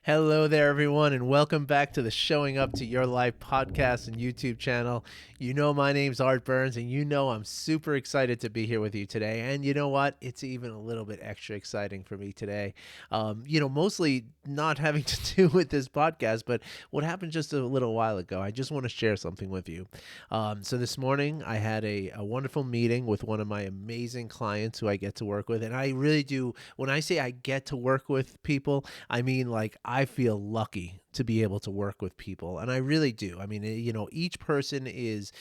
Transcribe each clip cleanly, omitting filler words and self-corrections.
Hello there, everyone, and welcome back to the Showing Up to Your Life podcast and YouTube channel. You know, my name's Art Burns, and you know I'm super excited to be here with you today. And you know what? It's even a little bit extra exciting for me today. Mostly not having to do with this podcast, but what happened just a little while ago. I just want to share something with you. So this morning, I had a wonderful meeting with one of my amazing clients who I get to work with. And I really do, when I say I get to work with people, I mean, like, I feel lucky to be able to work with people. And I really do. I mean, each person is,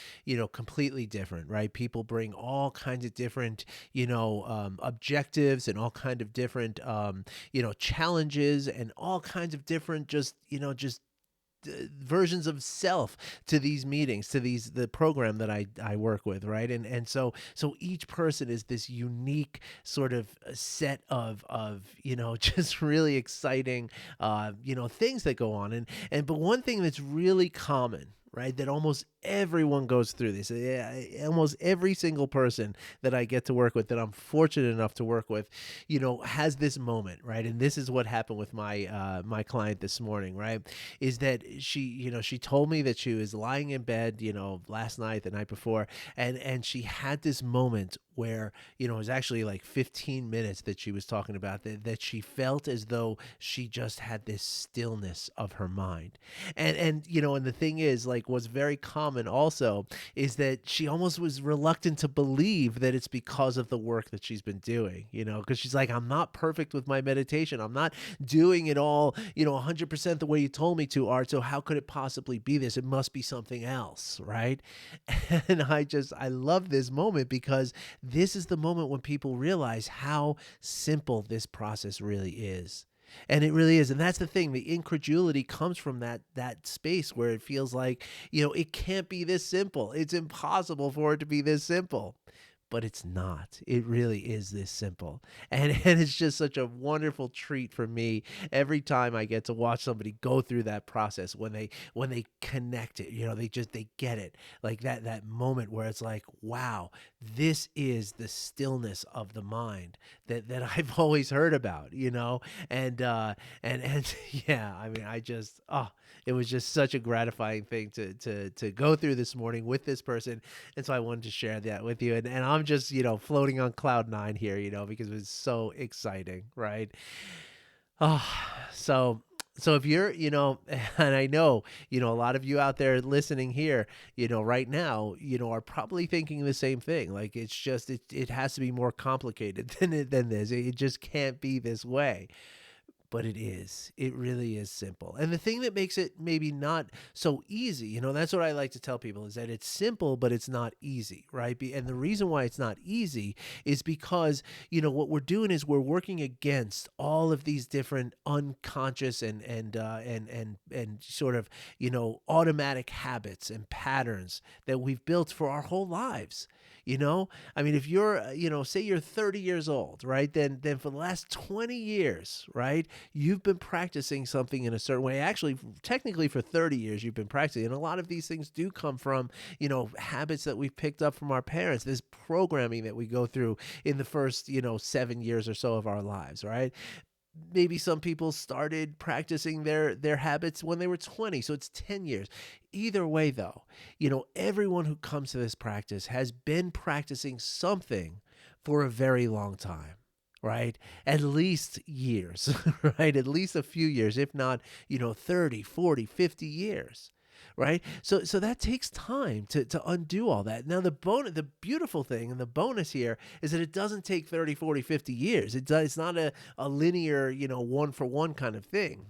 completely different, right? People bring all kinds of different, objectives and all kind of different, challenges and all kinds of different, just versions of self to these meetings, to the program that I work with, right? And so each person is this unique sort of set of just really exciting things that go on. But one thing that's really common, right, that almost everyone goes through this. Almost every single person that I get to work with, that I'm fortunate enough to work with, has this moment, right? And this is what happened with my client this morning, right? Is that she told me that she was lying in bed, last night, the night before, and she had this moment where, it was actually like 15 minutes that she was talking about, that she felt as though she just had this stillness of her mind. And the thing is, like, what's very common also is that she almost was reluctant to believe that it's because of the work that she's been doing, because she's like, I'm not perfect with my meditation. I'm not doing it all, 100% the way you told me to, Art. So how could it possibly be this? It must be something else, right? And I love this moment, because this is the moment when people realize how simple this process really is. And it really is. And that's the thing. The incredulity comes from that space where it feels like, it can't be this simple. It's impossible for it to be this simple. But it's not. It really is this simple. And it's just such a wonderful treat for me every time I get to watch somebody go through that process, when they connect it, they get it. Like that moment where it's like, wow, this is the stillness of the mind that I've always heard about, and yeah, I mean, it was just such a gratifying thing to go through this morning with this person. And so I wanted to share that with you. And I'm just, floating on cloud nine here, because it was so exciting, right? Oh, so so if you're, and I know, a lot of you out there listening here, right now, are probably thinking the same thing. Like, it's just, it has to be more complicated than this. It just can't be this way. But it is. It really is simple. And the thing that makes it maybe not so easy, that's what I like to tell people, is that it's simple, but it's not easy, right? And the reason why it's not easy is because, what we're doing is we're working against all of these different unconscious and sort of, automatic habits and patterns that we've built for our whole lives. I mean, if you're, say you're 30 years old, right? Then for the last 20 years, right, you've been practicing something in a certain way. Actually, technically for 30 years you've been practicing. And a lot of these things do come from, habits that we've picked up from our parents, this programming that we go through in the first, 7 years or so of our lives, right? Maybe some people started practicing their habits when they were 20, so it's 10 years. Either way, though, everyone who comes to this practice has been practicing something for a very long time, right? At least years, right? At least a few years, if not, 30, 40, 50 years. Right. So that takes time to undo all that. Now, the beautiful thing and the bonus here is that it doesn't take 30, 40, 50 years. It's not a linear, one for one kind of thing.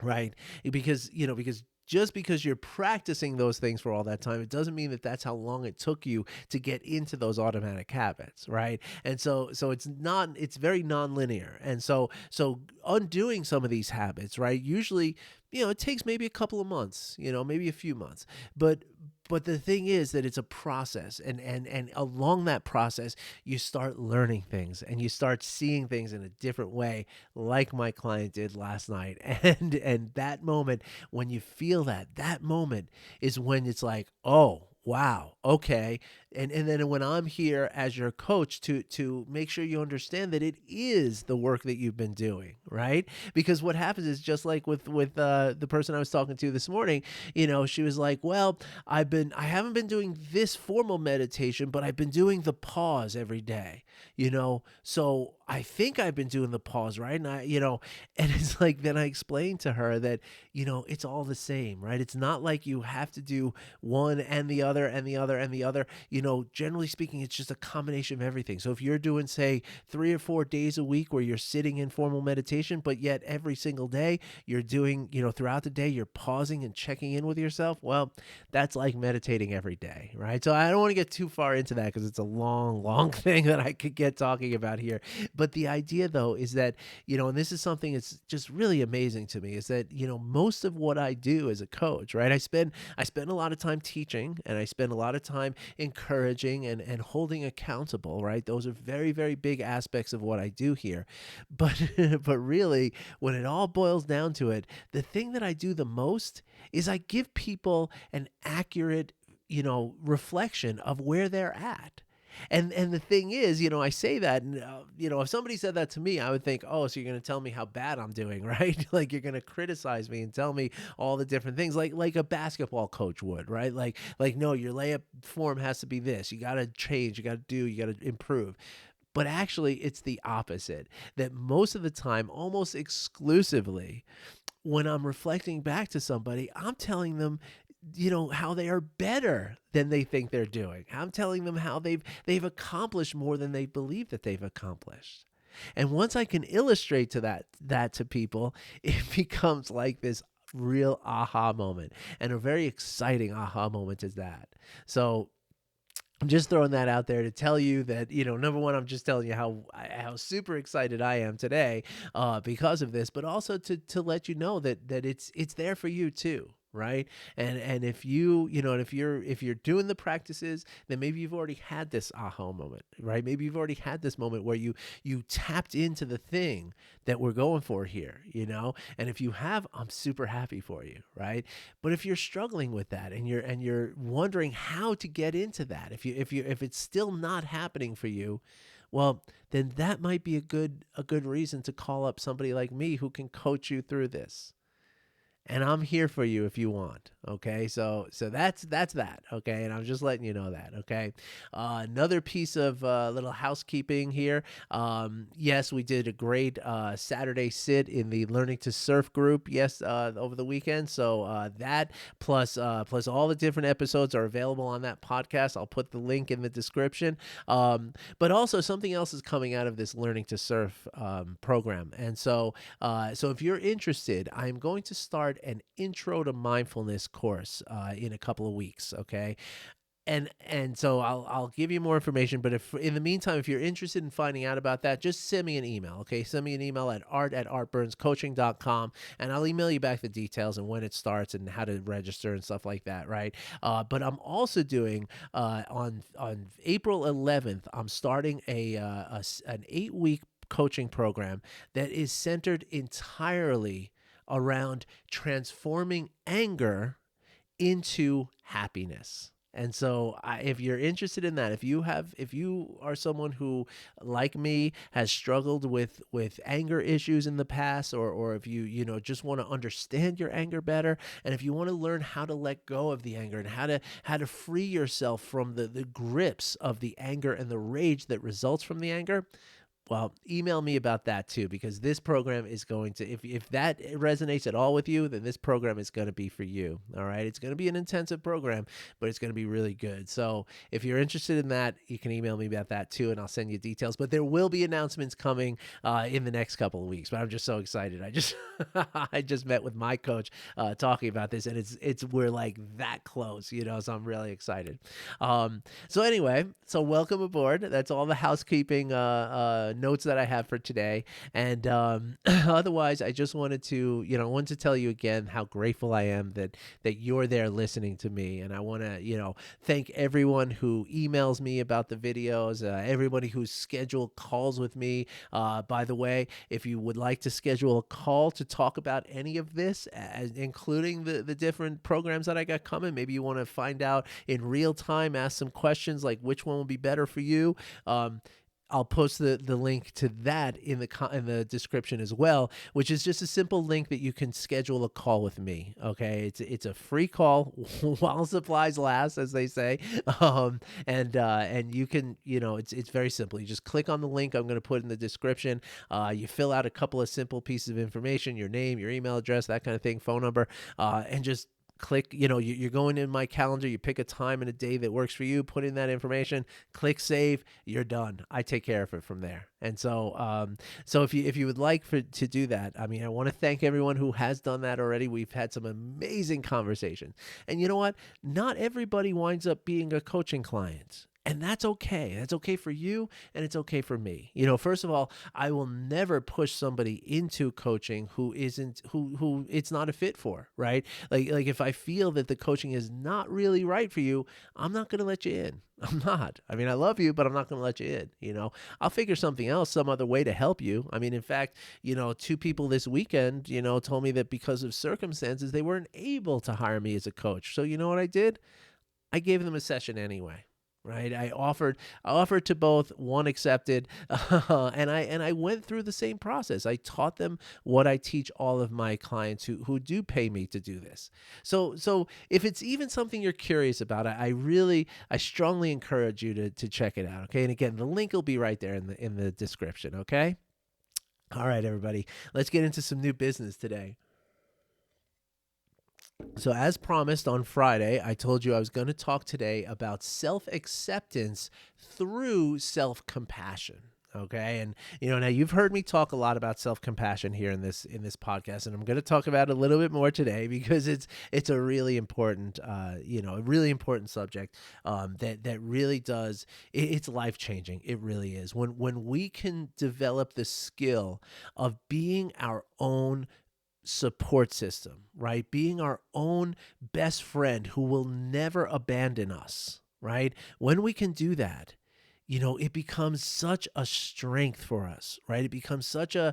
Right. Because just because you're practicing those things for all that time, it doesn't mean that that's how long it took you to get into those automatic habits, right? And so it's very nonlinear. And so undoing some of these habits, right? Usually, it takes maybe a couple of months, maybe a few months, but the thing is that it's a process, and along that process, you start learning things and you start seeing things in a different way, like my client did last night. And that moment, when you feel that moment is when it's like, oh, wow, okay, and then when I'm here as your coach to make sure you understand that it is the work that you've been doing, right? Because what happens is, just like with the person I was talking to this morning, she was like, well, I haven't been doing this formal meditation, but I've been doing the pause every day, so I think I've been doing the pause, right? And and it's like, then I explained to her that, it's all the same, right? It's not like you have to do one and the other and the other and the other. Generally speaking, it's just a combination of everything. So if you're doing, say, 3 or 4 days a week where you're sitting in formal meditation, but yet every single day you're doing, throughout the day, you're pausing and checking in with yourself, well, that's like meditating every day, right? So I don't want to get too far into that because it's a long, long thing that I could get talking about here. But the idea, though, is that, and this is something that's just really amazing to me, is that, most of what I do as a coach, right? I spend a lot of time teaching, and I spend a lot of time encouraging and holding accountable, right? Those are very, very big aspects of what I do here. But but really, when it all boils down to it, the thing that I do the most is I give people an accurate, reflection of where they're at. And the thing is, I say that, and if somebody said that to me, I would think, oh, so you're going to tell me how bad I'm doing, right? Like, you're going to criticize me and tell me all the different things, like a basketball coach would, right? Like no, your layup form has to be this. You got to change. You got to improve. But actually, it's the opposite. That most of the time, almost exclusively, when I'm reflecting back to somebody, I'm telling them, how they are better than they think they're doing. I'm telling them how they've accomplished more than they believe that they've accomplished. And once I can illustrate that to people, it becomes like this real aha moment, and a very exciting aha moment is that. So I'm just throwing that out there to tell you that, number one, I'm just telling you how super excited I am today because of this, but also to let you know that it's there for you too. Right. And if and if you're doing the practices, then maybe you've already had this aha moment, right? Maybe you've already had this moment where you tapped into the thing that we're going for here, and if you have, I'm super happy for you. Right. But if you're struggling with that, and you're wondering how to get into that, if it's still not happening for you, well, then that might be a good reason to call up somebody like me who can coach you through this. And I'm here for you if you want. Okay, so that's that. Okay, and I'm just letting you know that. Okay, another piece of little housekeeping here. Yes, we did a great Saturday sit in the Learning to Surf group. Yes, over the weekend. So that plus all the different episodes are available on that podcast. I'll put the link in the description. But also something else is coming out of this Learning to Surf program, and so if you're interested, I'm going to start an Intro to Mindfulness course in a couple of weeks. Okay. And so I'll give you more information, but if in the meantime, if you're interested in finding out about that, just send me an email. Okay. Send me an email at art@artburnscoaching.com, and I'll email you back the details and when it starts and how to register and stuff like that. Right. But I'm also doing on April 11th, I'm starting an 8-week coaching program that is centered entirely around transforming anger into happiness. And so if you're interested in that, if you are someone who, like me, has struggled with anger issues in the past, or if you just want to understand your anger better, and if you want to learn how to let go of the anger and how to free yourself from the grips of the anger and the rage that results from the anger, well, email me about that too, because this program is going to, if that resonates at all with you, then this program is going to be for you. All right. It's going to be an intensive program, but it's going to be really good. So if you're interested in that, you can email me about that too, and I'll send you details. But there will be announcements coming in the next couple of weeks. But I'm just so excited. I just met with my coach talking about this, and we're like that close, so I'm really excited. So anyway, welcome aboard. That's all the housekeeping notes that I have for today. And otherwise, I just wanted to, wanted to tell you again how grateful I am that you're there listening to me. And I want to, thank everyone who emails me about the videos, everybody who's scheduled calls with me. By the way, if you would like to schedule a call to talk about any of this, including the different programs that I got coming, maybe you want to find out in real time, ask some questions like which one will be better for you. I'll post the link to that in the description as well, which is just a simple link that you can schedule a call with me. Okay, it's a free call while supplies last, as they say, and you can, it's very simple. You just click on the link I'm going to put in the description. You fill out a couple of simple pieces of information: your name, your email address, that kind of thing, phone number, and just click, you're going in my calendar, you pick a time and a day that works for you, put in that information, click save, you're done. I take care of it from there. And so if you would like to do that, I mean, I want to thank everyone who has done that already. We've had some amazing conversations. And you know what? Not everybody winds up being a coaching client. And that's okay. That's okay for you, and it's okay for me. First of all, I will never push somebody into coaching who it's not a fit for, right? Like if I feel that the coaching is not really right for you, I'm not going to let you in. I'm not. I mean, I love you, but I'm not going to let you in. I'll figure something else, some other way to help you. I mean, in fact, 2 people this weekend, told me that because of circumstances, they weren't able to hire me as a coach. So you know what I did? I gave them a session anyway. Right. I offered to both. One accepted, and I went through the same process. I taught them what I teach all of my clients who do pay me to do this. So if it's even something you're curious about, I strongly encourage you to check it out. Okay. And again, the link will be right there in the description. Okay. All right, everybody, let's get into some new business today. So as promised on Friday, I told you I was going to talk today about self-acceptance through self-compassion. Okay. And, now you've heard me talk a lot about self-compassion here in this podcast, and I'm going to talk about it a little bit more today because it's a really important, a really important subject, that really does, it's life-changing. It really is. When we can develop the skill of being our own support system, right? Being our own best friend who will never abandon us, right? When we can do that, it becomes such a strength for us, right? It becomes such a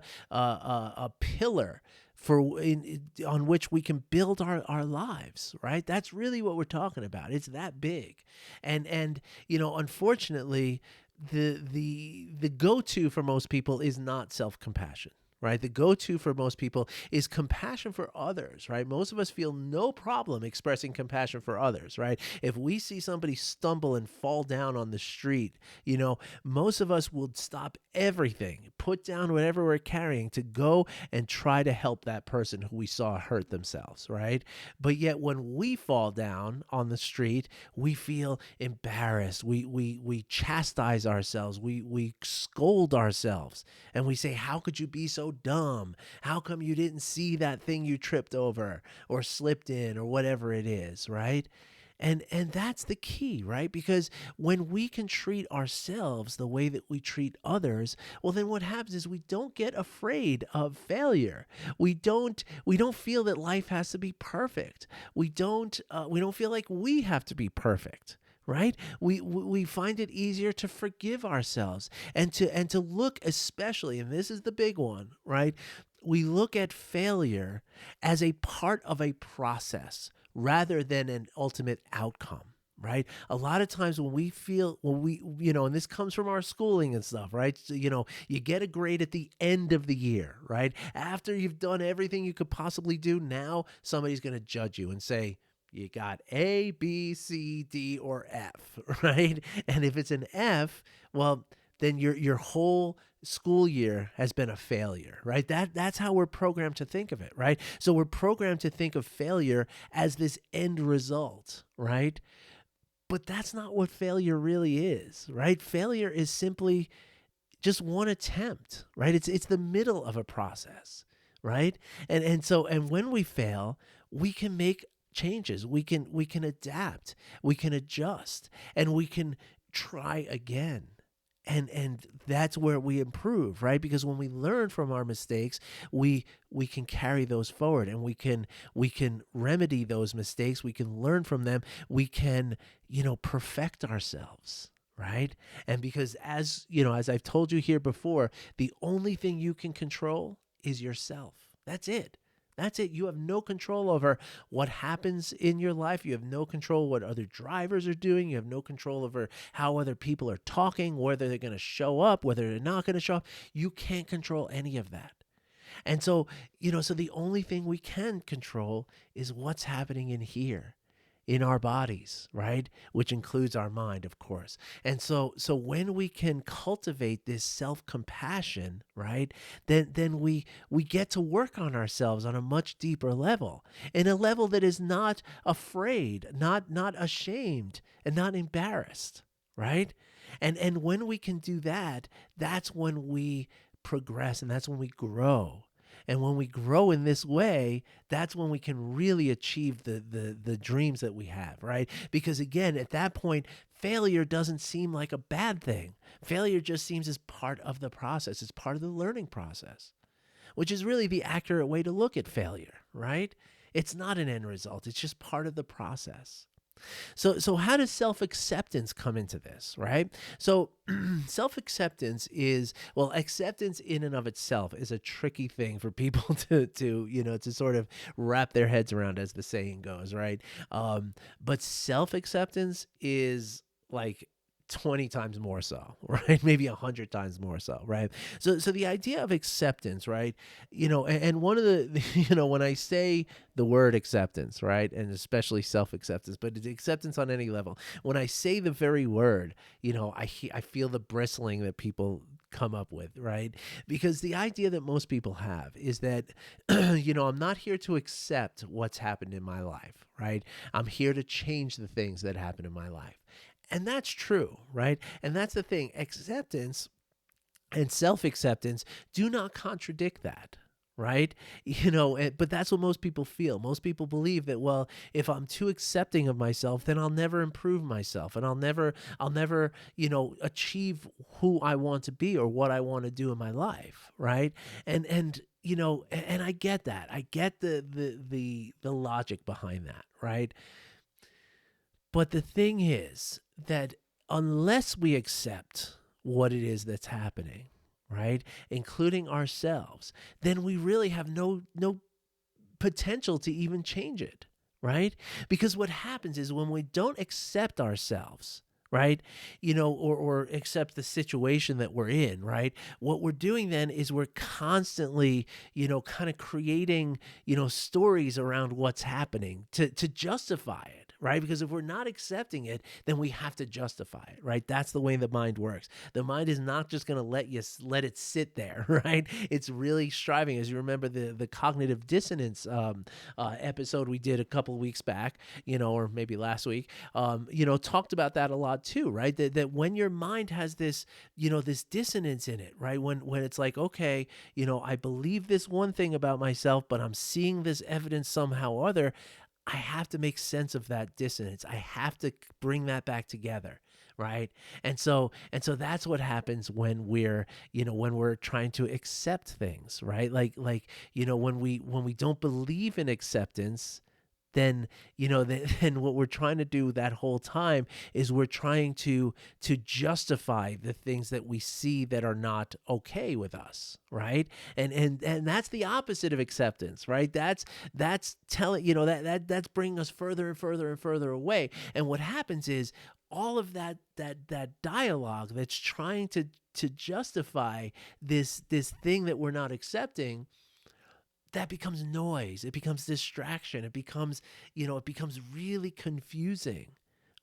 pillar on which we can build our lives, right? That's really what we're talking about. It's that big. And unfortunately, the go-to for most people is not self-compassion. Right? The go-to for most people is compassion for others, right? Most of us feel no problem expressing compassion for others, right? If we see somebody stumble and fall down on the street, most of us will stop everything, put down whatever we're carrying to go and try to help that person who we saw hurt themselves, right? But yet when we fall down on the street, we feel embarrassed. We chastise ourselves. We scold ourselves, and we say, how could you be so dumb? How come you didn't see that thing you tripped over or slipped in or whatever it is, right? And that's the key, right? Because when we can treat ourselves the way that we treat others, well, then what happens is we don't get afraid of failure. We don't feel that life has to be perfect. We don't feel like we have to be perfect. Right? We find it easier to forgive ourselves and to look, especially, and this is the big one, right? We look at failure as a part of a process rather than an ultimate outcome. Right? A lot of times when and this comes from our schooling and stuff, right? So, you get a grade at the end of the year, right? After you've done everything you could possibly do, now somebody's going to judge you and say, you got A, B, C, D, or F, right? And if it's an F, well, then your whole school year has been a failure, right? That's how we're programmed to think of it, right? So we're programmed to think of failure as this end result, right? But that's not what failure really is, right? Failure is simply just one attempt, right? It's the middle of a process, right? And when we fail, we can make changes. We can adapt, we can adjust, and we can try again. And that's where we improve, right? Because when we learn from our mistakes, we can carry those forward, and we can remedy those mistakes. We can learn from them. We can, perfect ourselves, right? And because, as I've told you here before, the only thing you can control is yourself. That's it. That's it. You have no control over what happens in your life. You have no control what other drivers are doing. You have no control over how other people are talking, whether they're going to show up, whether they're not going to show up. You can't control any of that. And so, so the only thing we can control is what's happening in here, in our bodies, right? Which includes our mind, of course. And so when we can cultivate this self-compassion, right, then we get to work on ourselves on a much deeper level, in a level that is not afraid, not ashamed, and not embarrassed, right? And when we can do that, that's when we progress, and that's when we grow. And when we grow in this way, that's when we can really achieve the dreams that we have, right? Because again, at that point, failure doesn't seem like a bad thing. Failure just seems as part of the process. It's part of the learning process, which is really the accurate way to look at failure, right? It's not an end result. It's just part of the process. So how does self-acceptance come into this, right? So self-acceptance is, well, acceptance in and of itself is a tricky thing for people to sort of wrap their heads around, as the saying goes, right? But self-acceptance is like 20 times more so, right? Maybe 100 times more so, right? So the idea of acceptance, right? And one of the, when I say the word acceptance, right? And especially self-acceptance, but it's acceptance on any level. When I say the very word, I feel the bristling that people come up with, right? Because the idea that most people have is that, I'm not here to accept what's happened in my life, right? I'm here to change the things that happen in my life. And that's true, right? And that's the thing. Acceptance and self-acceptance do not contradict that, right? But that's what most people feel. Most people believe that, well, if I'm too accepting of myself, then I'll never improve myself, and I'll never, achieve who I want to be or what I want to do in my life, right? And I get that. I get the logic behind that, right? But the thing is that unless we accept what it is that's happening, right, including ourselves, then we really have no potential to even change it, right? Because what happens is when we don't accept ourselves, right, or accept the situation that we're in, right, what we're doing then is we're constantly, kind of creating, stories around what's happening to justify it. Right? Because if we're not accepting it, then we have to justify it, right? That's the way the mind works. The mind is not just going to let it sit there, right? It's really striving. As you remember the cognitive dissonance episode we did a couple of weeks back, or maybe last week, talked about that a lot too, right? That when your mind has this, this dissonance in it, right? When it's like, okay, I believe this one thing about myself, but I'm seeing this evidence somehow or other. I have to make sense of that dissonance. I have to bring that back together, right? And so that's what happens when we're trying to accept things, right? Like when we don't believe in acceptance, then then what we're trying to do that whole time is we're trying to justify the things that we see that are not okay with us, right? And that's the opposite of acceptance, right? That's telling, that's bringing us further and further and further away. And what happens is all of that dialogue that's trying to justify this thing that we're not accepting, that becomes noise. It becomes distraction. It becomes, it becomes really confusing,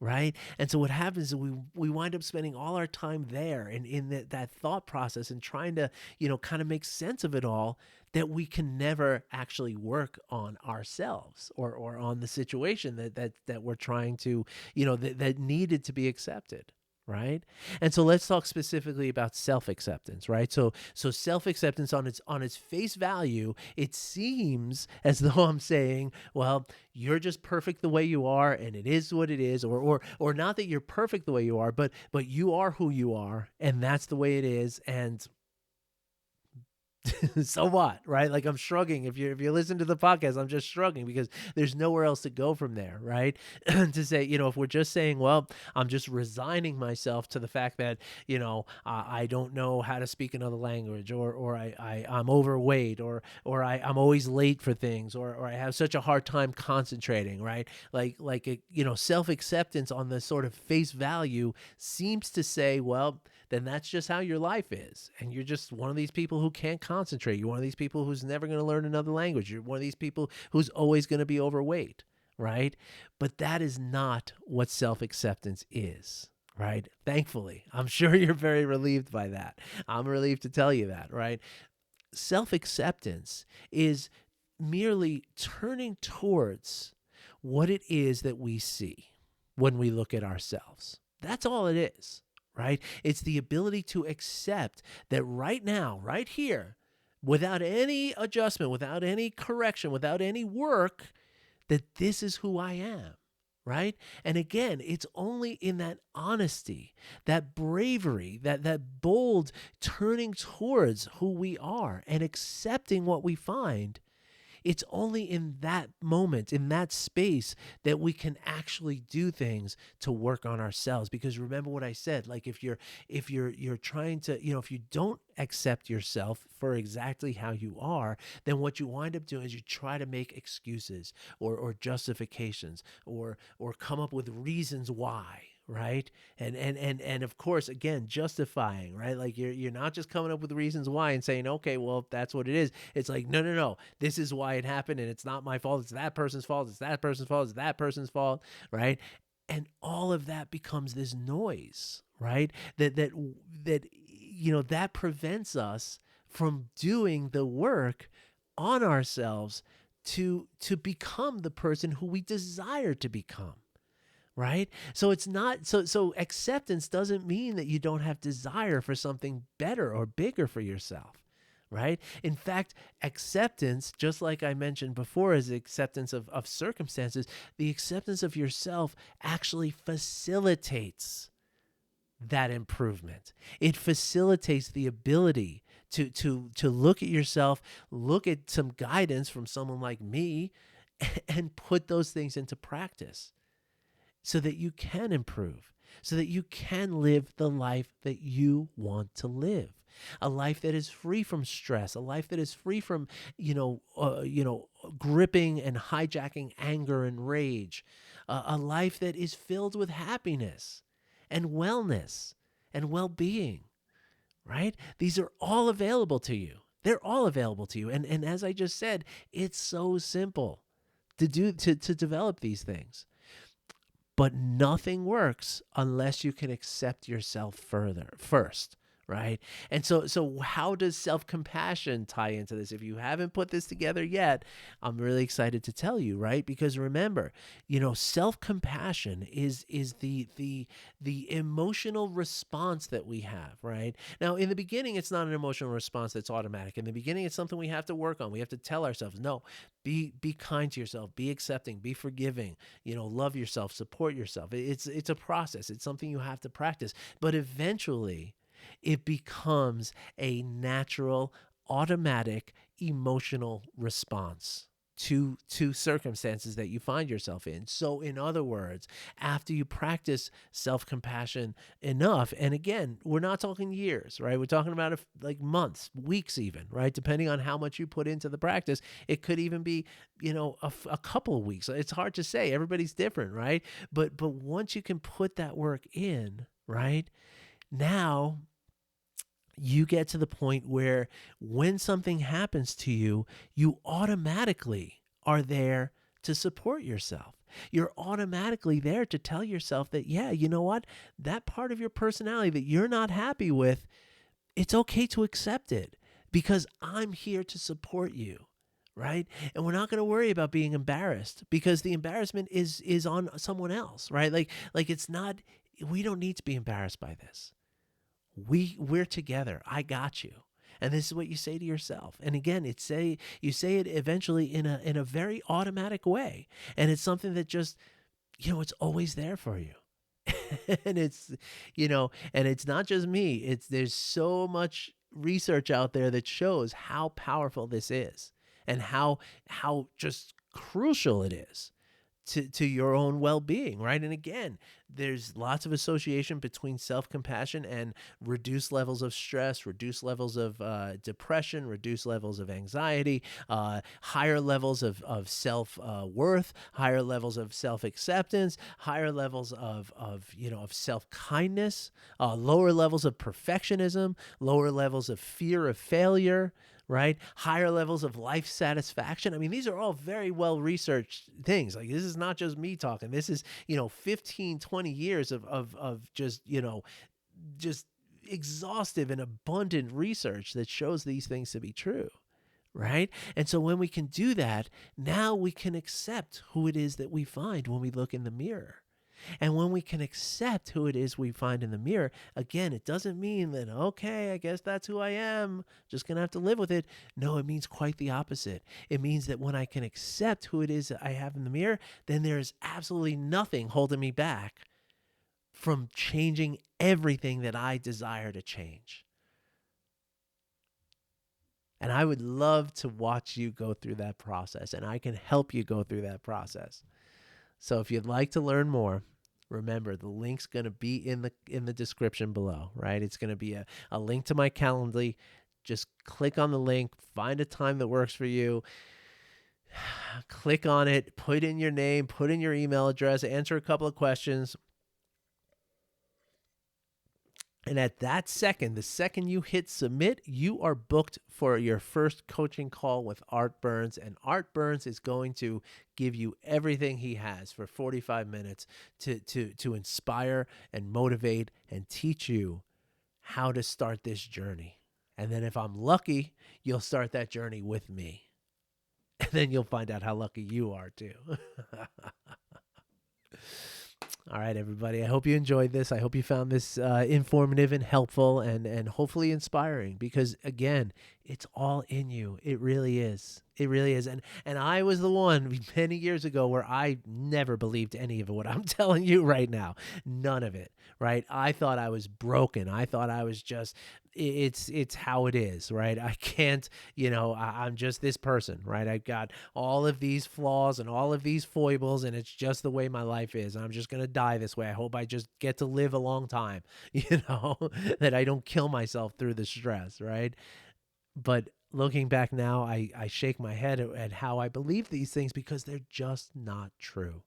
right? And so what happens is we wind up spending all our time there and in that thought process and trying to, kind of make sense of it all, that we can never actually work on ourselves or on the situation that we're trying to, that needed to be accepted. right? And so let's talk specifically about self-acceptance, right? So self-acceptance on its face value, it seems as though I'm saying, well, you're just perfect the way you are and it is what it is, or not that you're perfect the way you are, but you are who you are and that's the way it is, and so what, right? Like I'm shrugging. If you listen to the podcast, I'm just shrugging because there's nowhere else to go from there, right? To say, if we're just saying, well, I'm just resigning myself to the fact that, I don't know how to speak another language, or I'm overweight, or I'm always late for things, or I have such a hard time concentrating, right? Self-acceptance on the sort of face value seems to say, well, then that's just how your life is. And you're just one of these people who can't concentrate. You're one of these people who's never going to learn another language. You're one of these people who's always going to be overweight, right? But that is not what self-acceptance is, right? Thankfully, I'm sure you're very relieved by that. I'm relieved to tell you that, right? Self-acceptance is merely turning towards what it is that we see when we look at ourselves. That's all it is, right? It's the ability to accept that right now, right here, without any adjustment, without any correction, without any work, that this is who I am, right? And again, it's only in that honesty, that bravery, that bold turning towards who we are and accepting what we find. It's only in that moment, in that space, that we can actually do things to work on ourselves. Because remember what I said, like if you're trying to, if you don't accept yourself for exactly how you are, then what you wind up doing is you try to make excuses or justifications or come up with reasons why. Right. And of course, again, justifying, right? Like you're not just coming up with reasons why and saying, okay, well, if that's what it is. It's like, no. This is why it happened. And it's not my fault. It's that person's fault. It's that person's fault. It's that person's fault. Right. And all of that becomes this noise, right? That prevents us from doing the work on ourselves to become the person who we desire to become. Right? So it's not so acceptance doesn't mean that you don't have desire for something better or bigger for yourself. Right? In fact, acceptance, just like I mentioned before, is the acceptance of circumstances, the acceptance of yourself actually facilitates that improvement. It facilitates the ability to look at yourself, look at some guidance from someone like me, and put those things into practice, so that you can improve, so that you can live the life that you want to live. A life that is free from stress, a life that is free from, gripping and hijacking anger and rage, a life that is filled with happiness and wellness and well-being, right? These are all available to you. They're all available to you. And as I just said, it's so simple to develop these things. But nothing works unless you can accept yourself first, right? And so how does self-compassion tie into this? If you haven't put this together yet, I'm really excited to tell you, right? Because remember, self-compassion is the emotional response that we have, right? Now, in the beginning, it's not an emotional response that's automatic. In the beginning, it's something we have to work on. We have to tell ourselves, no, be kind to yourself, be accepting, be forgiving, love yourself, support yourself. It's a process. It's something you have to practice. But eventually, it becomes a natural, automatic, emotional response to circumstances that you find yourself in. So in other words, after you practice self-compassion enough, and again, we're not talking years, right? We're talking about like months, weeks even, right? Depending on how much you put into the practice, it could even be, a couple of weeks. It's hard to say. Everybody's different, right? But once you can put that work in, right? Now you get to the point where when something happens to you, you automatically are there to support yourself. You're automatically there to tell yourself that, yeah, you know what? That part of your personality that you're not happy with, it's okay to accept it because I'm here to support you. Right? And we're not going to worry about being embarrassed because the embarrassment is on someone else, right? Like it's not we don't need to be embarrassed by this. We're together. I got you. And this is what you say to yourself. And again, you say it eventually in a very automatic way. And it's something that just, it's always there for you. And it's, and it's not just me. There's so much research out there that shows how powerful this is and how just crucial it is to your own well-being, right? And again, there's lots of association between self-compassion and reduced levels of stress, reduced levels of depression, reduced levels of anxiety, higher levels of self-worth, higher levels of self-acceptance, higher levels of self-kindness, lower levels of perfectionism, lower levels of fear of failure, right? Higher levels of life satisfaction. I mean, these are all very well researched things. Like, this is not just me talking. This is, 15, 20 years of just, just exhaustive and abundant research that shows these things to be true. Right. And so when we can do that, now we can accept who it is that we find when we look in the mirror. And when we can accept who it is we find in the mirror, again, it doesn't mean that, okay, I guess that's who I am, just going to have to live with it. No, it means quite the opposite. It means that when I can accept who it is that I have in the mirror, then there is absolutely nothing holding me back from changing everything that I desire to change. And I would love to watch you go through that process, and I can help you go through that process. So if you'd like to learn more, remember the link's going to be in the description below, right? It's going to be a link to my Calendly. Just click on the link, find a time that works for you. Click on it, put in your name, put in your email address, answer a couple of questions. And at that second, the second you hit submit, you are booked for your first coaching call with Art Burns. And Art Burns is going to give you everything he has for 45 minutes to inspire and motivate and teach you how to start this journey. And then if I'm lucky, you'll start that journey with me. And then you'll find out how lucky you are too. All right, everybody. I hope you enjoyed this. I hope you found this informative and helpful and hopefully inspiring, because, again, it's all in you. It really is. It really is. And I was the one many years ago where I never believed any of what I'm telling you right now. None of it, right? I thought I was broken. I thought I was just, it's how it is, right? I can't, I'm just this person, right? I've got all of these flaws and all of these foibles, and it's just the way my life is. I'm just going to die this way. I hope I just get to live a long time, that I don't kill myself through the stress, right? But looking back now, I shake my head at how I believe these things, because they're just not true.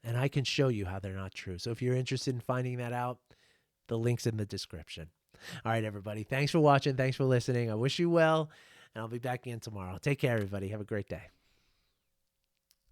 And I can show you how they're not true. So if you're interested in finding that out, the link's in the description. All right, everybody. Thanks for watching. Thanks for listening. I wish you well, and I'll be back again tomorrow. Take care, everybody. Have a great day.